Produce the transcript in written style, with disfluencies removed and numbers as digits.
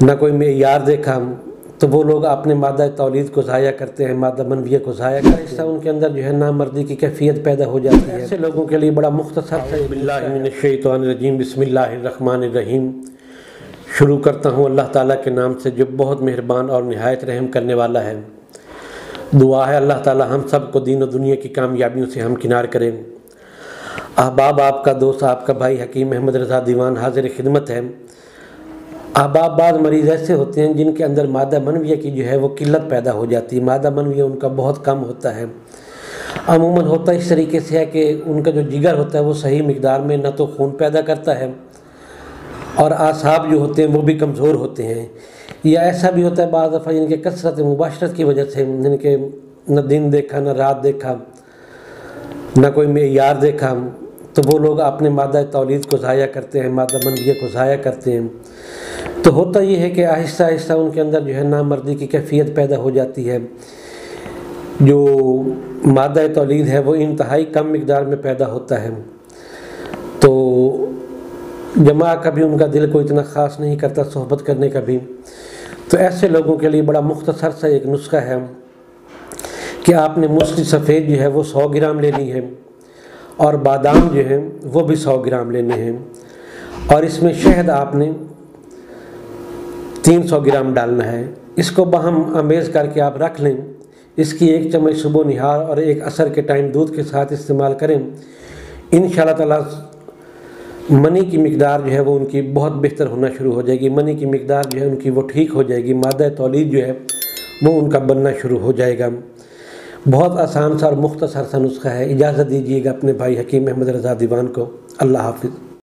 نہ کوئی معیار دیکھا تو وہ لوگ اپنے مادہ تولید کو ضائع کرتے ہیں، مادہ منویہ کو ضائع کرتے ہیں، اس سے ان کے اندر جو ہے نامردی کی کیفیت پیدا ہو جاتی ہے۔ ایسے لوگوں کے لیے بڑا مختصر سا باللہ من الشیطان الرجیم بسم اللہ الرحمن الرحیم شروع کرتا ہوں اللہ تعالیٰ کے نام سے جو بہت مہربان اور نہایت رحم کرنے والا ہے۔ دعا ہے اللہ تعالیٰ ہم سب کو دین و دنیا کی کامیابیوں سے ہمکنار کریں۔ احباب، آپ کا دوست، آپ کا بھائی حکیم احمد رضا دیوان حاضر خدمت ہے۔ احباب، بعض مریض ایسے ہوتے ہیں جن کے اندر مادہ منویہ کی جو ہے وہ قلت پیدا ہو جاتی ہے، مادہ منویہ ان کا بہت کم ہوتا ہے۔ عموماً ہوتا اس طریقے سے ہے کہ ان کا جو جگر ہوتا ہے وہ صحیح مقدار میں نہ تو خون پیدا کرتا ہے، اور اعصاب جو ہوتے ہیں وہ بھی کمزور ہوتے ہیں، یا ایسا بھی ہوتا ہے بعض دفعہ ان کے کثرت مباشرت کی وجہ سے ان کے نہ دن دیکھا نہ رات دیکھا نہ کوئی معیار دیکھا تو وہ لوگ اپنے مادہ تولید کو ضائع کرتے ہیں، مادہ منویہ کو ضائع کرتے ہیں۔ تو ہوتا یہ ہے کہ آہستہ آہستہ ان کے اندر جو ہے نامردی کی کیفیت پیدا ہو جاتی ہے۔ جو مادہ تولید ہے وہ انتہائی کم مقدار میں پیدا ہوتا ہے، تو جماع کا بھی ان کا دل کو اتنا خاص نہیں کرتا، صحبت کرنے کا بھی۔ تو ایسے لوگوں کے لیے بڑا مختصر سا ایک نسخہ ہے کہ آپ نے مصری سفید جو ہے وہ 100 گرام لینی ہے، اور بادام جو ہیں وہ بھی 100 گرام لینے ہیں، اور اس میں شہد آپ نے 300 گرام ڈالنا ہے۔ اس کو باہم آمیز کر کے آپ رکھ لیں۔ اس کی 1 چمچ صبح نہار اور 1 عصر کے ٹائم دودھ کے ساتھ استعمال کریں۔ انشاءاللہ تعالیٰ منی کی مقدار جو ہے وہ ان کی بہت بہتر ہونا شروع ہو جائے گی، منی کی مقدار جو ہے ان کی وہ ٹھیک ہو جائے گی، مادہ تولید جو ہے وہ ان کا بننا شروع ہو جائے گا۔ بہت آسان سا اور مختصر سا نسخہ ہے۔ اجازت دیجیے گا اپنے بھائی حکیم احمد رضا دیوان کو۔ اللہ حافظ۔